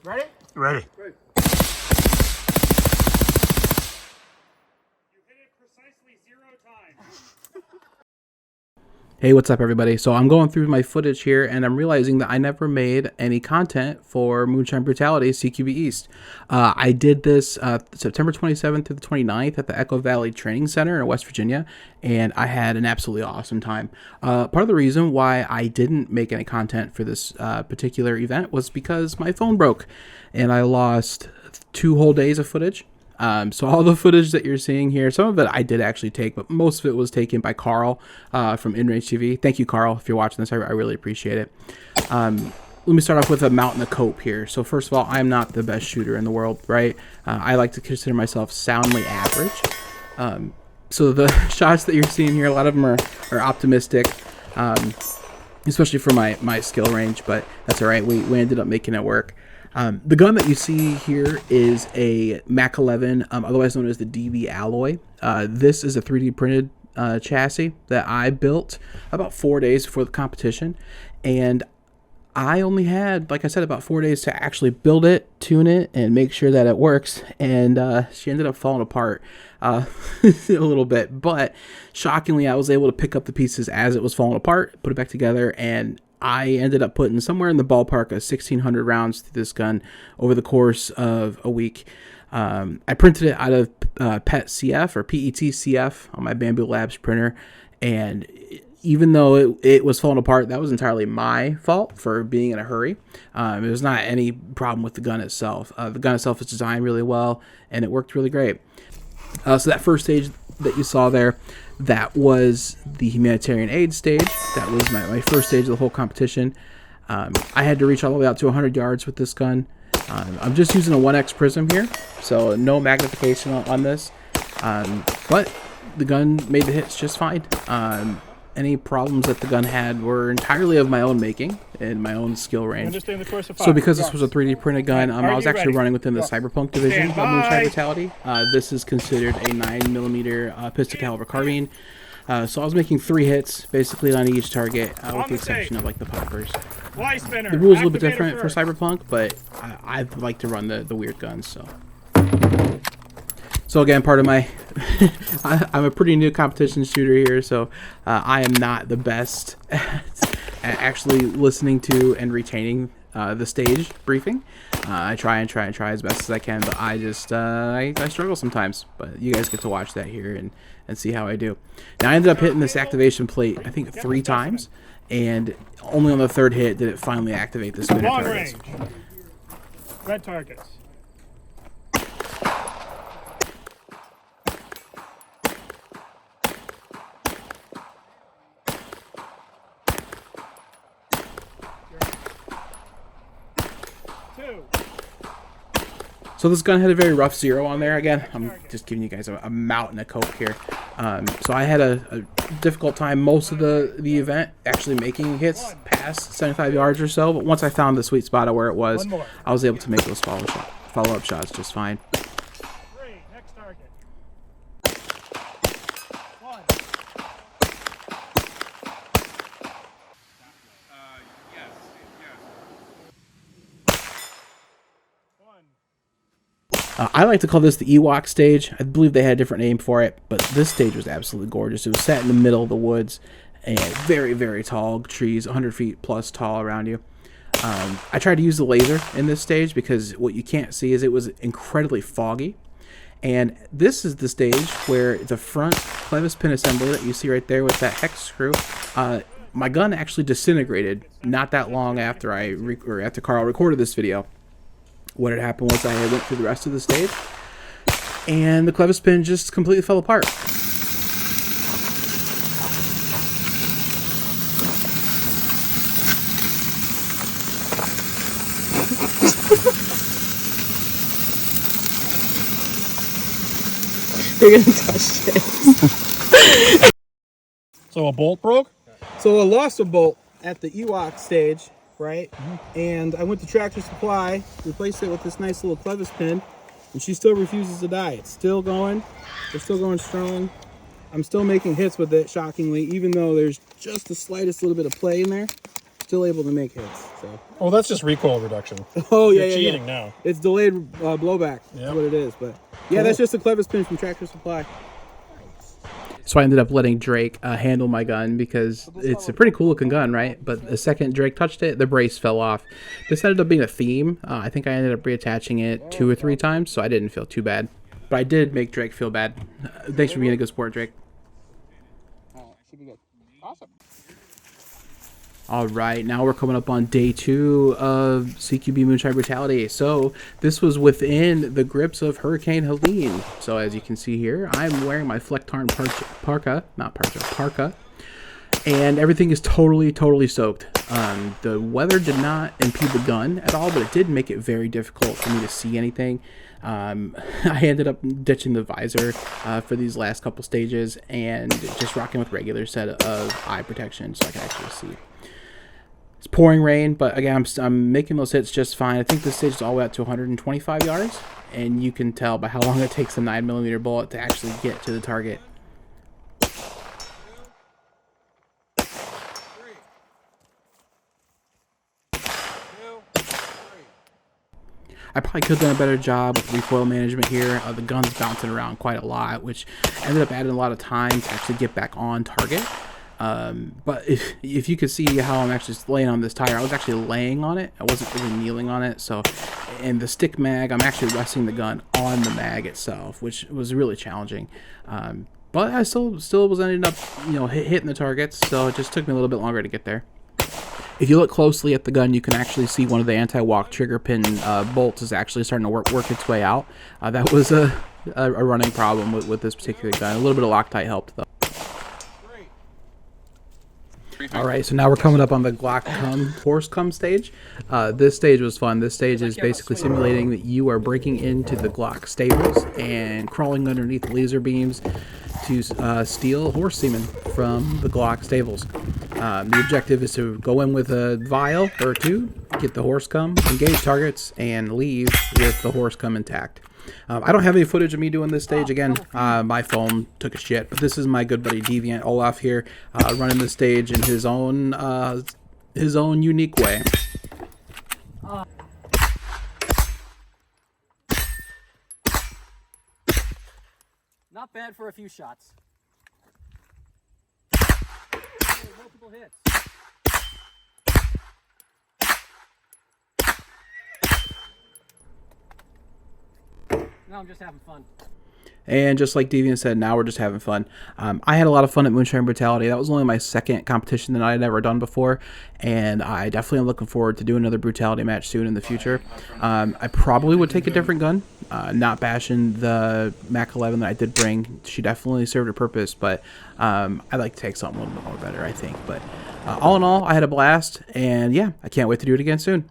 Ready? Ready. Ready. You hit it precisely 0 times. Hey, what's up everybody? So I'm going through my footage here and I'm realizing that I never made any content for Moonshine Brutality CQB East. I did this September 27th to the 29th at the Echo Valley Training Center in West Virginia, and I had an absolutely awesome time. Part of the reason why I didn't make any content for this particular event was because my phone broke and I lost 2 whole days of footage. So all the footage that you're seeing here, some of it I did actually take, but most of it was taken by Carl from InRange TV. Thank you, Carl, if you're watching this. I really appreciate it. Let me start off with a mount and a cope here. So first of all, I'm not the best shooter in the world, right? I like to consider myself soundly average. So the shots that you're seeing here, a lot of them are optimistic, especially for my skill range, but that's all right. We ended up making it work. The gun that you see here is a Mac-11, otherwise known as the DB Alloy. This is a 3D printed chassis that I built about 4 days before the competition, and I only had, like I said, about 4 days to actually build it, tune it, and make sure that it works, and she ended up falling apart a little bit, but shockingly I was able to pick up the pieces as it was falling apart, put it back together, and I ended up putting somewhere in the ballpark of 1,600 rounds to this gun over the course of a week. I printed it out of PET CF or PET CF on my Bamboo Labs printer, and even though it was falling apart, that was entirely my fault for being in a hurry. It was not any problem with the gun itself. The gun itself is designed really well, and it worked really great. So that first stage that you saw there, that was the Humanitarian Aid stage. That was my first stage of the whole competition. I had to reach all the way out to 100 yards with this gun. I'm just using a 1x prism here, so no magnification on this. But the gun made the hits just fine. Any problems that the gun had were entirely of my own making and my own skill range. So because this was a 3D printed gun, I was actually running within the Cyberpunk division of Moonshine Brutality. This is considered a 9mm pistol caliber carbine. So I was making 3 hits basically on each target, with the exception of like the poppers. The rules are a little bit different for Cyberpunk, but I like to run the weird guns. So again, part of my, I'm a pretty new competition shooter here, so I am not the best at actually listening to and retaining the stage briefing. I try as best as I can, but I just, I struggle sometimes. But you guys get to watch that here and see how I do. Now I ended up hitting this activation plate, I think 3 times, and only on the 3rd hit did it finally activate the spinner targets. Red targets. So this gun had a very rough 0 on there. Again, I'm just giving you guys a mount and a cope here. So I had a difficult time most of the event actually making hits past 75 yards or so. But once I found the sweet spot of where it was, I was able to make those follow-up shots just fine. 3, next target. 1. I like to call this the Ewok Stage. I believe they had a different name for it, but this stage was absolutely gorgeous. It was set in the middle of the woods, and very, very tall trees, 100 feet plus tall around you. I tried to use the laser in this stage because what you can't see is it was incredibly foggy. And this is the stage where the front clevis pin assembly that you see right there with that hex screw, my gun actually disintegrated not that long after after Carl recorded this video. What had happened was I went through the rest of the stage, and the clevis pin just completely fell apart. You're gonna touch it. So a bolt broke? So I lost a bolt at the Ewok stage, right? And I went to Tractor Supply, replaced it with this nice little clevis pin, and she still refuses to die. It's still going. It's still going strong. I'm still making hits with it, shockingly, even though there's just the slightest little bit of play in there. still able to make hits. So. Oh, that's just recoil reduction. Oh yeah, You're yeah, cheating yeah. now. It's delayed blowback. That's Yep. what it is. But yeah, that's just a clevis pin from Tractor Supply. So I ended up letting Drake handle my gun because it's a pretty cool looking gun, right? But the second Drake touched it, the brace fell off. This ended up being a theme. I think I ended up reattaching it 2 or 3 times, so I didn't feel too bad. But I did make Drake feel bad. Thanks for being a good sport, Drake. Should be good. Awesome. All right, now we're coming up on day 2 of CQB Moonshine Brutality. So this was within the grips of Hurricane Helene. So as you can see here, I'm wearing my Flecktarn parka, and everything is totally soaked. The weather did not impede the gun at all, but it did make it very difficult for me to see anything. I ended up ditching the visor for these last couple stages and just rocking with regular set of eye protection so I can actually see. It's pouring rain, but again, I'm making those hits just fine. I think this stage is all the way up to 125 yards, and you can tell by how long it takes a 9mm bullet to actually get to the target. I probably could have done a better job with recoil management here. The gun's bouncing around quite a lot, which ended up adding a lot of time to actually get back on target. But if you could see how I'm actually laying on this tire, I was actually laying on it. I wasn't really kneeling on it. So, and the stick mag, I'm actually resting the gun on the mag itself, which was really challenging. But I still was ending up, hitting the targets. So it just took me a little bit longer to get there. If you look closely at the gun, you can actually see one of the anti-walk trigger pin bolts is actually starting to work its way out. That was a running problem with this particular gun. A little bit of Loctite helped, though. All right, so now we're coming up on the Glock horse cum stage. This stage was fun. This stage is basically simulating that you are breaking into the Glock stables and crawling underneath laser beams to steal horse semen from the Glock stables. The objective is to go in with a vial or 2, get the horse cum, engage targets, and leave with the horse cum intact. I don't have any footage of me doing this stage. Again, my phone took a shit, but this is my good buddy Deviant Olaf here, running the stage in his own unique way. Not bad for a few shots. Multiple hits. Now I'm just having fun. And just like Deviant said, now we're just having fun. I had a lot of fun at Moonshine Brutality. That was only my second competition that I had ever done before, and I definitely am looking forward to doing another Brutality match soon in the future. I probably would take a different gun, not bashing the Mac-11 that I did bring. She definitely served her purpose, but I'd like to take something a little bit more better, I think. But all in all, I had a blast, and yeah, I can't wait to do it again soon.